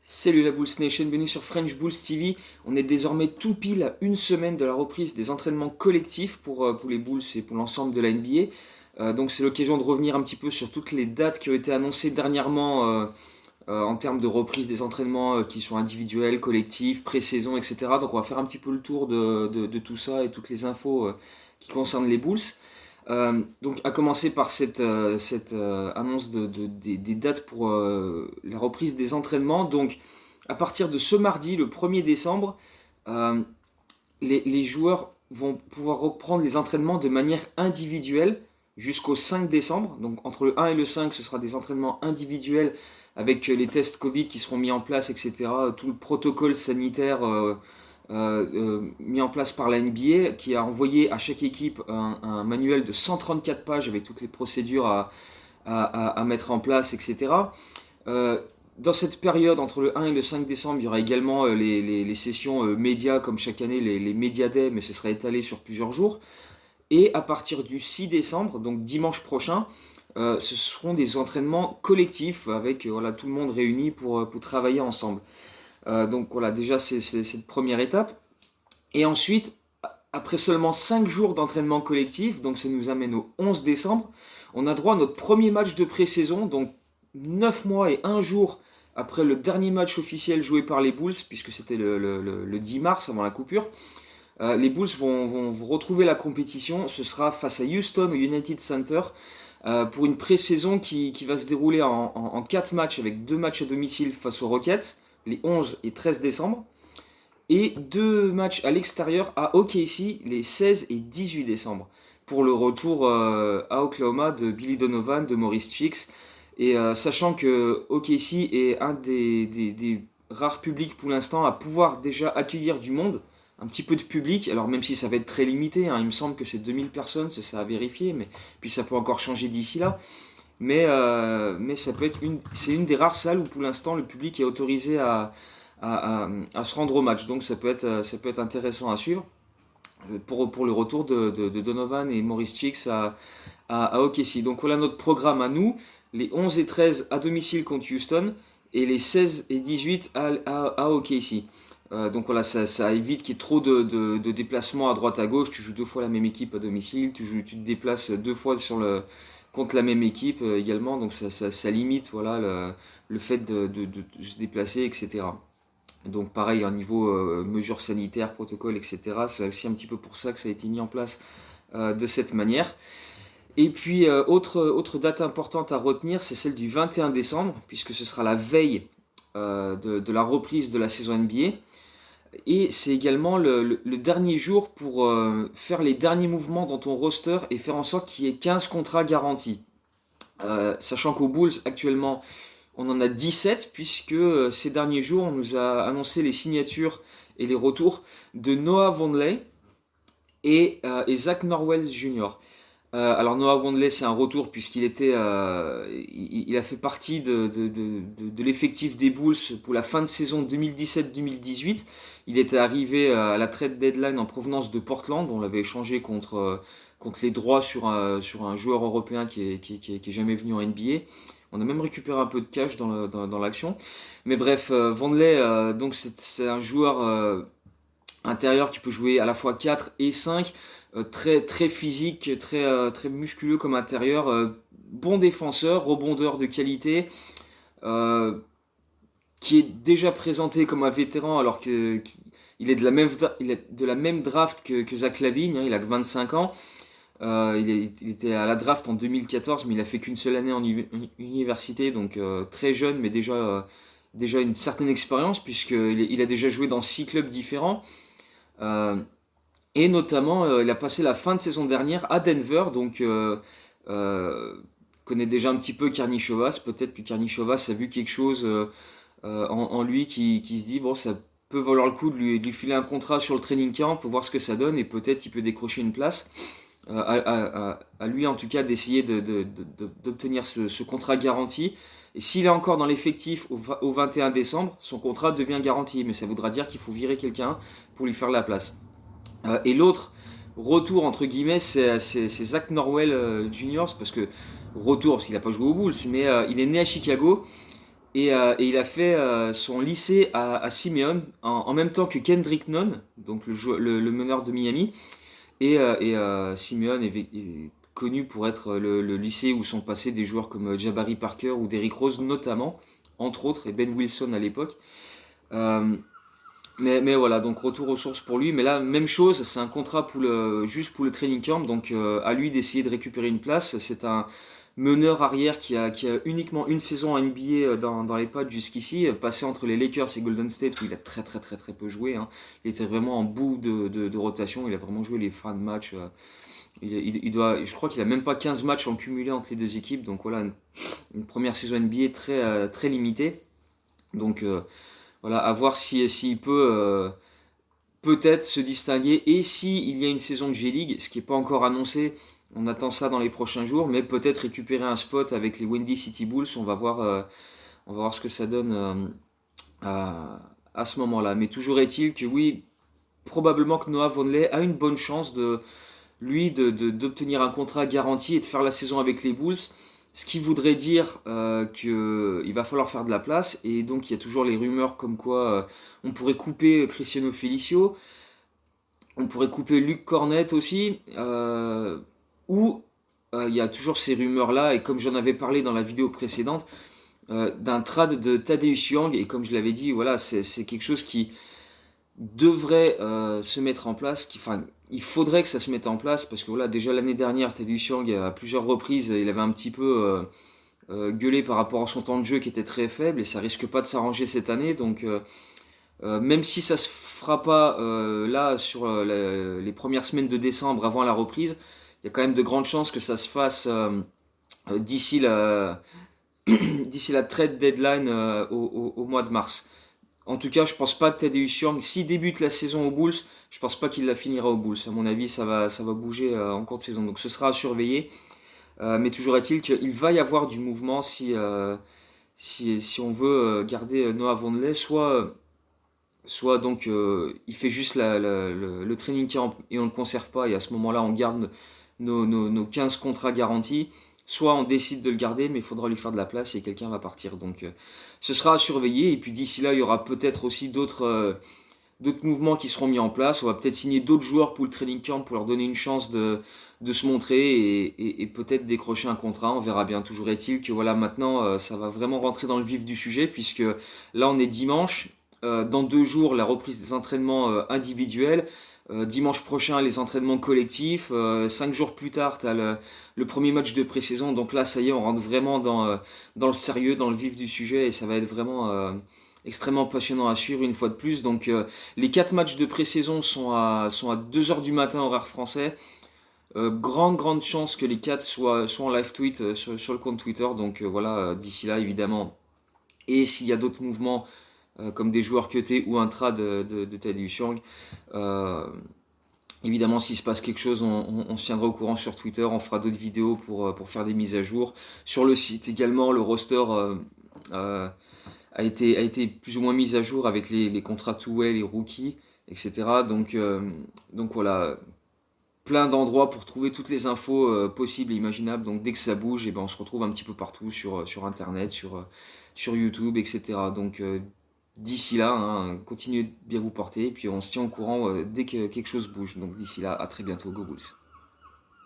Salut la Bulls Nation, bienvenue sur French Bulls TV. On est désormais tout pile à une semaine de la reprise des entraînements collectifs pour les Bulls et pour l'ensemble de la NBA. Donc c'est l'occasion de revenir un petit peu sur toutes les dates qui ont été annoncées dernièrement en termes de reprise des entraînements qui sont individuels, collectifs, pré-saison, etc. Donc on va faire un petit peu le tour de tout ça et toutes les infos qui concernent les Bulls. Donc à commencer par cette annonce des dates pour la reprise des entraînements. Donc à partir de ce mardi, le 1er décembre, euh, les joueurs vont pouvoir reprendre les entraînements de manière individuelle jusqu'au 5 décembre. Donc entre le 1 et le 5, ce sera des entraînements individuels avec les tests Covid qui seront mis en place, etc. Tout le protocole sanitaire mis en place par la NBA, qui a envoyé à chaque équipe un manuel de 134 pages avec toutes les procédures à mettre en place, etc. Dans cette période, entre le 1 et le 5 décembre, il y aura également les sessions médias, comme chaque année, les Media Day, mais ce sera étalé sur plusieurs jours. Et à partir du 6 décembre, donc dimanche prochain, ce seront des entraînements collectifs avec voilà, tout le monde réuni pour travailler ensemble. Donc voilà, déjà c'est cette première étape. Et ensuite, après seulement 5 jours d'entraînement collectif, donc ça nous amène au 11 décembre, on a droit à notre premier match de pré-saison, donc 9 mois et 1 jour après le dernier match officiel joué par les Bulls, puisque c'était le 10 mars avant la coupure. Les Bulls vont retrouver la compétition, ce sera face à Houston au United Center, pour une pré-saison qui va se dérouler en 4 matchs, avec 2 matchs à domicile face aux Rockets, les 11 et 13 décembre, et 2 matchs à l'extérieur à OKC les 16 et 18 décembre, pour le retour à Oklahoma de Billy Donovan, de Maurice Cheeks, et sachant que OKC est un des rares publics pour l'instant à pouvoir déjà accueillir du monde, un petit peu de public, alors même si ça va être très limité, hein, il me semble que c'est 2000 personnes, c'est ça à vérifier, mais puis ça peut encore changer d'ici là. Mais ça peut être c'est une des rares salles où pour l'instant le public est autorisé à se rendre au match. Donc ça peut être intéressant à suivre pour le retour de Donovan et Maurice Cheeks à OKC. Donc voilà notre programme à nous, les 11 et 13 à domicile contre Houston et les 16 et 18 à OKC. Donc voilà, ça évite qu'il y ait trop de déplacements à droite à gauche. Tu joues 2 fois la même équipe à domicile, tu te déplaces 2 fois contre la même équipe également, donc ça limite voilà, le fait de se déplacer, etc. Donc pareil, au niveau mesures sanitaires, protocoles, etc. C'est aussi un petit peu pour ça que ça a été mis en place de cette manière. Et puis autre date importante à retenir, c'est celle du 21 décembre, puisque ce sera la veille de la reprise de la saison NBA. Et c'est également le dernier jour pour faire les derniers mouvements dans ton roster et faire en sorte qu'il y ait 15 contrats garantis. Sachant qu'aux Bulls, actuellement, on en a 17, puisque ces derniers jours, on nous a annoncé les signatures et les retours de Noah Vonleh et Zach Norwell Jr. Alors Noah Vonleh, c'est un retour puisqu'il il a fait partie de l'effectif des Bulls pour la fin de saison 2017-2018. Il était arrivé à la trade deadline en provenance de Portland. On l'avait échangé contre les droits sur un joueur européen qui est jamais venu en NBA. On a même récupéré un peu de cash dans l'action. Mais bref, Vonleh, donc c'est un joueur intérieur qui peut jouer à la fois 4 et 5. Très physique, très musculeux comme intérieur, bon défenseur, rebondeur de qualité, euh, qui est déjà présenté comme un vétéran alors qu'il est il est de la même draft que Zach LaVine, hein, il a que 25 ans. Il était à la draft en 2014, mais il a fait qu'une seule année en université, donc très jeune, mais déjà une certaine expérience, puisqu'il a déjà joué dans 6 clubs différents. Euh, et notamment, il a passé la fin de saison dernière à Denver, donc connaît déjà un petit peu Karnišovas. Peut-être que Karnišovas a vu quelque chose en lui qui se dit, bon, ça peut valoir le coup de lui filer un contrat sur le training camp pour voir ce que ça donne et peut-être il peut décrocher une place. À lui en tout cas d'essayer d'obtenir ce contrat garanti. Et s'il est encore dans l'effectif au 21 décembre, son contrat devient garanti, mais ça voudra dire qu'il faut virer quelqu'un pour lui faire la place. Et l'autre retour entre guillemets, c'est Zach Norwell Jr. Parce que retour parce qu'il n'a pas joué aux Bulls, mais il est né à Chicago Et il a fait son lycée à Simeon en même temps que Kendrick Nunn, donc le meneur de Miami. Simeon est connu pour être le lycée où sont passés des joueurs comme Jabari Parker ou Derrick Rose notamment, entre autres, et Ben Wilson à l'époque. Euh, mais voilà, donc retour aux sources pour lui. Mais là, même chose, c'est un contrat juste pour le training camp, donc à lui d'essayer de récupérer une place. C'est un meneur arrière qui a uniquement une saison en NBA dans les pattes jusqu'ici, passé entre les Lakers et Golden State où il a très très très très peu joué, hein. Il était vraiment en bout de rotation, il a vraiment joué les fins de match. Je crois qu'il a même pas 15 matchs en cumulé entre les deux équipes, donc voilà, une première saison NBA très, très limitée. Donc voilà, à voir s'il peut peut-être se distinguer et si il y a une saison de G-League, ce qui n'est pas encore annoncé, on attend ça dans les prochains jours, mais peut-être récupérer un spot avec les Windy City Bulls, on va voir ce que ça donne à ce moment-là. Mais toujours est-il que oui, probablement que Noah Vonleh a une bonne chance d'obtenir un contrat garanti et de faire la saison avec les Bulls. Ce qui voudrait dire qu'il va falloir faire de la place. Et donc il y a toujours les rumeurs comme quoi on pourrait couper Cristiano Felicio, on pourrait couper Luke Cornett aussi. Ou il y a toujours ces rumeurs-là, et comme j'en avais parlé dans la vidéo précédente, d'un trade de Tadeusz Young. Et comme je l'avais dit, voilà, c'est quelque chose qui devrait se mettre en place. Enfin, il faudrait que ça se mette en place parce que voilà, déjà l'année dernière, Teddy Young à plusieurs reprises, il avait un petit peu gueulé par rapport à son temps de jeu qui était très faible et ça risque pas de s'arranger cette année. Donc même si ça se fera pas là sur les premières semaines de décembre avant la reprise, il y a quand même de grandes chances que ça se fasse d'ici la d'ici la trade deadline au mois de mars. En tout cas, je pense pas que Tadeusz Young, s'il débute la saison aux Bulls, je pense pas qu'il la finira aux Bulls. À mon avis, ça va bouger en cours de saison. Donc ce sera à surveiller. Mais toujours est-il qu'il va y avoir du mouvement si on veut garder Noah Vonleh. Soit donc il fait juste le training camp et on ne le conserve pas. Et à ce moment-là, on garde nos 15 contrats garantis. Soit on décide de le garder, mais il faudra lui faire de la place et quelqu'un va partir. Donc ce sera à surveiller. Et puis d'ici là, il y aura peut-être aussi d'autres mouvements qui seront mis en place. On va peut-être signer d'autres joueurs pour le training camp pour leur donner une chance de se montrer et peut-être décrocher un contrat. On verra bien. Toujours est-il que voilà, maintenant, ça va vraiment rentrer dans le vif du sujet puisque là, on est dimanche. Dans 2 jours, la reprise des entraînements individuels. Dimanche prochain, les entraînements collectifs. 5 jours plus tard, tu as le premier match de pré-saison. Donc là, ça y est, on rentre vraiment dans le sérieux, dans le vif du sujet. Et ça va être vraiment extrêmement passionnant à suivre une fois de plus. Donc les 4 matchs de pré-saison sont à 2 heures du matin, horaire français. Grande chance que les 4 soient en live tweet sur le compte Twitter. Donc voilà, d'ici là, évidemment. Et s'il y a d'autres mouvements comme des joueurs cutés ou un trade de Tadeusz Young. Évidemment, s'il se passe quelque chose, on se tiendra au courant sur Twitter, on fera d'autres vidéos pour faire des mises à jour. Sur le site également, le roster a été plus ou moins mis à jour avec les contrats two-way, les rookies, etc. Donc voilà, plein d'endroits pour trouver toutes les infos possibles et imaginables. Donc dès que ça bouge, et ben, on se retrouve un petit peu partout sur Internet, sur YouTube, etc. Donc d'ici là, hein, continuez de bien vous porter, et puis on se tient au courant dès que quelque chose bouge. Donc d'ici là, à très bientôt, Go Bulls.